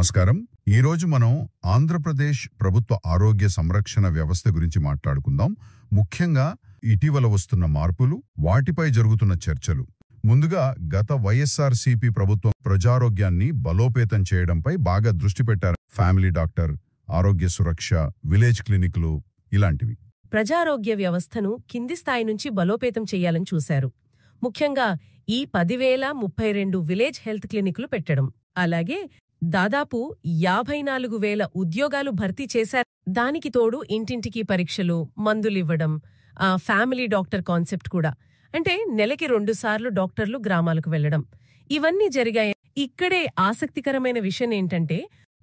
నమస్కారం. ఈరోజు మనం ఆంధ్రప్రదేశ్ ప్రభుత్వ ఆరోగ్య సంరక్షణ వ్యవస్థ గురించి మాట్లాడుకుందాం. ముఖ్యంగా ఇటీవల వస్తున్న మార్పులు, వాటిపై జరుగుతున్న చర్చలు. ముందుగా గత వైఎస్ఆర్సీపీ ప్రభుత్వం ప్రజారోగ్యాన్ని బలోపేతం చేయడంపై బాగా దృష్టి పెట్టారు. ఫ్యామిలీ డాక్టర్, ఆరోగ్య సురక్ష, విలేజ్ క్లినిక్లు ఇలాంటివి. ప్రజారోగ్య వ్యవస్థను కింది స్థాయి నుంచి బలోపేతం చెయ్యాలని చూశారు. ముఖ్యంగా ఈ 10,032 విలేజ్ హెల్త్ క్లినిక్లు పెట్టడం, అలాగే దాదాపు 54,000 ఉద్యోగాలు భర్తీ చేశారు. దానికి తోడు ఇంటింటికి పరీక్షలు, మందులివ్వడం, ఫ్యామిలీ డాక్టర్ కాన్సెప్ట్ కూడా. అంటే నెలకి 2 సార్లు డాక్టర్లు గ్రామాలకు వెళ్లడం, ఇవన్నీ జరిగాయి. ఇక్కడే ఆసక్తికరమైన విషయం ఏంటంటే,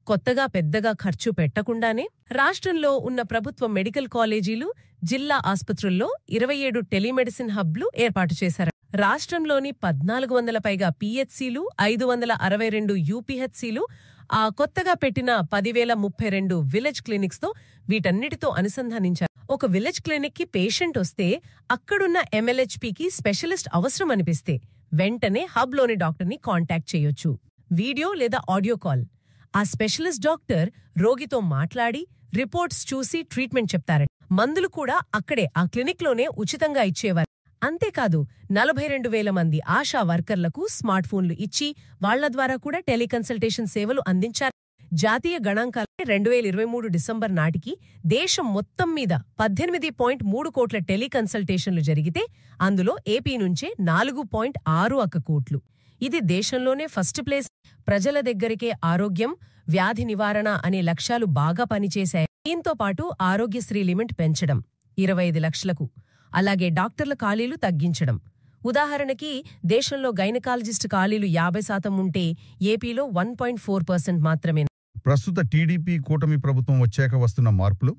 కొత్తగా పెద్దగా ఖర్చు పెట్టకుండానే రాష్ట్రంలో ఉన్న ప్రభుత్వ మెడికల్ కాలేజీలు, జిల్లా ఆస్పత్రుల్లో 27 టెలిమెడిసిన్ హబ్లు ఏర్పాటు చేశారు. రాష్ట్రంలోని 1,400 పైగా పిహెచ్సిలు, 562 యూపీహెచ్సిలు, కొత్తగా పెట్టిన 10,032 విలేజ్ క్లినిక్స్తో వీటన్నిటితో అనుసంధానించారు. ఒక విలేజ్ క్లినిక్కి పేషెంట్ వస్తే అక్కడున్న ఎంఎల్హెచ్పికి స్పెషలిస్ట్ అవసరం అనిపిస్తే వెంటనే హబ్లోని డాక్టర్ని కాంటాక్ట్ చేయొచ్చు. వీడియో లేదా ఆడియో కాల్. ఆ స్పెషలిస్ట్ డాక్టర్ రోగితో మాట్లాడి రిపోర్ట్స్ చూసి ట్రీట్మెంట్ చెప్తారట. మందులు కూడా అక్కడే ఆ క్లినిక్లోనే ఉచితంగా ఇచ్చేవారు. అంతేకాదు 42,000 మంది ఆశా వర్కర్లకు స్మార్ట్ ఫోన్లు ఇచ్చి వాళ్ల ద్వారా కూడా టెలికన్సల్టేషన్ సేవలు అందించారు. జాతీయ గణాంకాల 2023 డిసెంబర్ నాటికి దేశం మొత్తం మీద 18.3 కోట్ల టెలికన్సల్టేషన్లు జరిగితే అందులో ఏపీ నుంచే 4.61 కోట్లు. ఇది దేశంలోనే ఫస్ట్ ప్లేస్. ప్రజల దగ్గరికే ఆరోగ్యం, వ్యాధి నివారణ అనే లక్ష్యాలు బాగా పనిచేశాయి. దీంతో పాటు ఆరోగ్యశ్రీ లిమిట్ పెంచడం 25 లక్షలకు, అలాగే డాక్టర్ల ఖాళీలు తగ్గించడం. ఉదాహరణకి దేశంలో గైనకాలజిస్ట్ ఖాళీలు 50% ఉంటే ఏపీలో 1.4% మాత్రమే. ప్రస్తుత టీడీపీ కూటమి ప్రభుత్వం వచ్చాక వస్తున్న మార్పులు,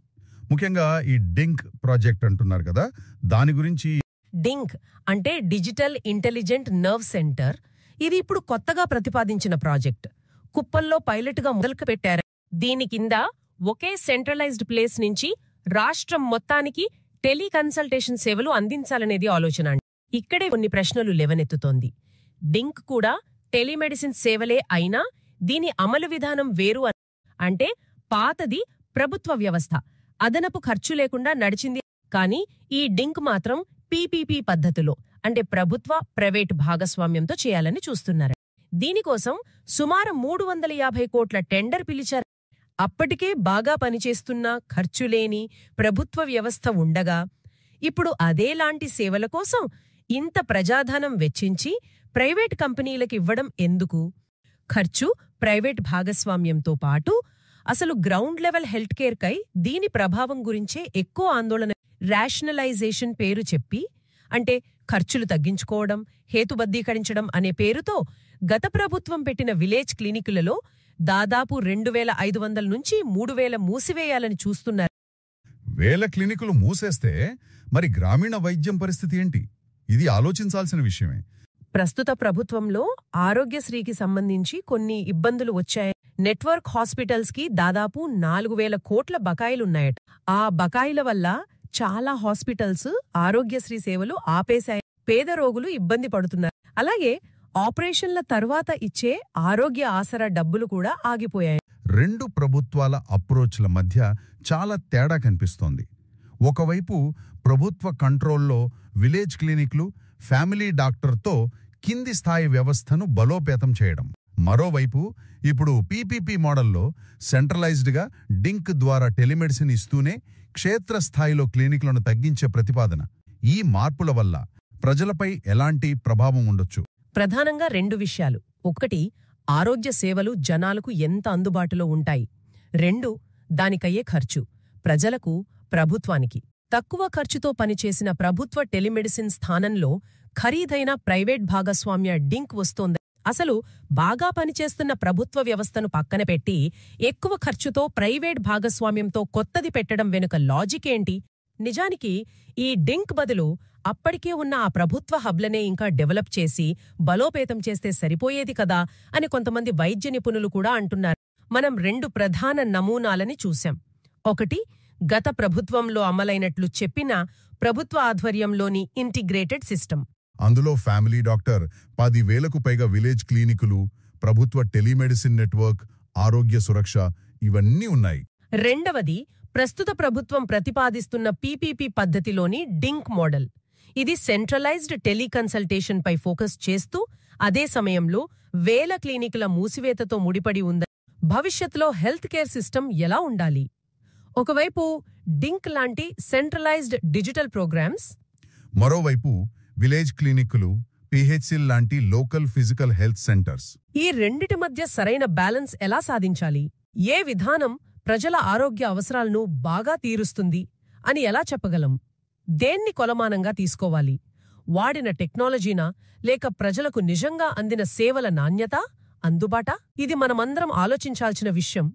ముఖ్యంగా ఈ డింక్ ప్రాజెక్ట్ అంటున్నారు కదా, దాని గురించి. డింక్ అంటే డిజిటల్ ఇంటెలిజెంట్ నర్వ్ సెంటర్. ఇది ఇప్పుడు కొత్తగా ప్రతిపాదించిన ప్రాజెక్ట్. కుప్పంలో పైలట్గా మొదలు పెట్టారు. దీని కింద ఒకే సెంట్రలైజ్డ్ ప్లేస్ నుంచి రాష్ట్రం మొత్తానికి టెలికన్సల్టేషన్ సేవలు అందించాలనేది ఆలోచన. ఇక్కడే కొన్ని ప్రశ్నలు లేవనెత్తుతోంది. డింక్ కూడా టెలిమెడిసిన్ సేవలే అయినా దీని అమలు విధానం వేరు. అంటే పాతది ప్రభుత్వ వ్యవస్థ, అదనపు ఖర్చు లేకుండా నడిచింది. కానీ ఈ డింక్ మాత్రం పీపీపీ పద్ధతిలో, అంటే ప్రభుత్వ ప్రైవేట్ భాగస్వామ్యంతో చేయాలని చూస్తున్నారు. దీనికోసం సుమారు 350 కోట్ల టెండర్ పిలిచారు. అప్పటికే బాగా పనిచేస్తున్న, ఖర్చులేని ప్రభుత్వ వ్యవస్థ ఉండగా ఇప్పుడు అదేలాంటి సేవల కోసం ఇంత ప్రజాధనం వెచ్చించి ప్రైవేట్ కంపెనీలకివ్వడం ఎందుకు? ఖర్చు, ప్రైవేట్ భాగస్వామ్యంతో పాటు అసలు గ్రౌండ్ లెవెల్ హెల్త్ కేర్ కై దీని ప్రభావం గురించే ఎక్కువ ఆందోళన. రేషనలైజేషన్ పేరు చెప్పి, అంటే ఖర్చులు తగ్గించుకోవడం, హేతుబద్ధీకరించడం అనే పేరుతో గత ప్రభుత్వం పెట్టిన విలేజ్ క్లినికులలో దాదాపు 2,500 నుంచి 3,000 మూసివేయాలని చూస్తున్నారు. 1000 క్లినికులు మూసేస్తే మరి గ్రామీణ వైద్యం పరిస్థితి ఏంటి? ఇది ఆలోచించాల్సిన విషయమే. ప్రస్తుత ప్రభుత్వంలో ఆరోగ్యశ్రీకి సంబంధించి కొన్ని ఇబ్బందులు వచ్చాయి. నెట్వర్క్ హాస్పిటల్స్ కి దాదాపు 4,000 కోట్ల బకాయిలున్నాయట. ఆ బకాయిల వల్ల చాలా హాస్పిటల్స్ ఆరోగ్యశ్రీ సేవలు ఆపేశాయి. పేద రోగులు ఇబ్బంది పడుతున్నారు. అలాగే ఆపరేషన్ల తర్వాత ఇచ్చే ఆరోగ్య ఆసరా డబ్బులు కూడా ఆగిపోయాయి. 2 ప్రభుత్వాల అప్రోచ్ల మధ్య చాలా తేడా కనిపిస్తోంది. ఒకవైపు ప్రభుత్వ కంట్రోల్లో విలేజ్ క్లినిక్లు, ఫ్యామిలీ డాక్టర్తో కింది స్థాయి వ్యవస్థను బలోపేతం చేయడం. మరోవైపు ఇప్పుడు పీపీపీ మోడల్లో సెంట్రలైజ్డ్గా డింక్ ద్వారా టెలిమెడిసిన్ ఇస్తూనే క్షేత్రస్థాయిలో క్లినిక్లను తగ్గించే ప్రతిపాదన. ఈ మార్పుల వల్ల ప్రజలపై ఎలాంటి ప్రభావం ఉండొచ్చు? ప్రధానంగా 2 విషయాలు. 1, ఆరోగ్య సేవలు జనాలకు ఎంత అందుబాటులో ఉంటాయి. 2, దానికయ్యే ఖర్చు, ప్రజలకు, ప్రభుత్వానికి. తక్కువ ఖర్చుతో పనిచేసిన ప్రభుత్వ టెలిమెడిసిన్ స్థానంలో ఖరీదైన ప్రైవేట్ భాగస్వామ్య డింక్ వస్తోంది. అసలు బాగా పనిచేస్తున్న ప్రభుత్వ వ్యవస్థను పక్కన పెట్టి ఎక్కువ ఖర్చుతో ప్రైవేట్ భాగస్వామ్యంతో కొత్తది పెట్టడం వెనుక లాజిక్ ఏంటి? నిజానికి ఈ డింక్ బదులు అప్పటికే ఉన్న ఆ ప్రభుత్వ హబ్లనే ఇంకా డెవలప్ చేసి బలోపేతం చేస్తే సరిపోయేది కదా అని కొంతమంది వైద్య నిపుణులు కూడా అంటున్నారు. మనం 2 ప్రధాన నమూనాలని చూశాం. 1, గత ప్రభుత్వంలో అమలైనట్లు చెప్పిన ప్రభుత్వ ఆధ్వర్యంలోని ఇంటిగ్రేటెడ్ సిస్టమ్. అందులో ఫ్యామిలీ డాక్టర్, 10,000కు పైగా విలేజ్ క్లినికులు, ప్రభుత్వ టెలిమెడిసిన్ నెట్వర్క్, ఆరోగ్య సురక్ష ఇవన్నీ ఉన్నాయి. రెండవది, ప్రస్తుత ప్రభుత్వం ప్రతిపాదిస్తున్న పీపీపీ పద్ధతిలోని డింక్ మోడల్. ఇది సెంట్రలైజ్డ్ టెలికన్సల్టేషన్పై ఫోకస్ చేస్తూ అదే సమయంలో వేల క్లినికుల మూసివేతతో ముడిపడి ఉందని. భవిష్యత్తులో హెల్త్ కేర్ సిస్టమ్ ఎలా ఉండాలి? ఒకవైపు డింక్ లాంటి సెంట్రలైజ్డ్ డిజిటల్ ప్రోగ్రామ్స్, మరోవైపు విలేజ్ క్లినిక్లు, పిహెచ్సిల్ లాంటి లోకల్ ఫిజికల్ హెల్త్ సెంటర్స్. ఈ రెండిటి మధ్య సరైన బ్యాలెన్స్ ఎలా సాధించాలి? ఏ విధానం ప్రజల ఆరోగ్య అవసరాలను బాగా తీరుస్తుంది అని ఎలా చెప్పగలం? దేన్ని కొలమానంగా తీసుకోవాలి? వాడిన టెక్నాలజీనా, లేక ప్రజలకు నిజంగా అందిన సేవల నాణ్యత, అందుబాటా? ఇది మనమందరం ఆలోచించాల్సిన విషయం.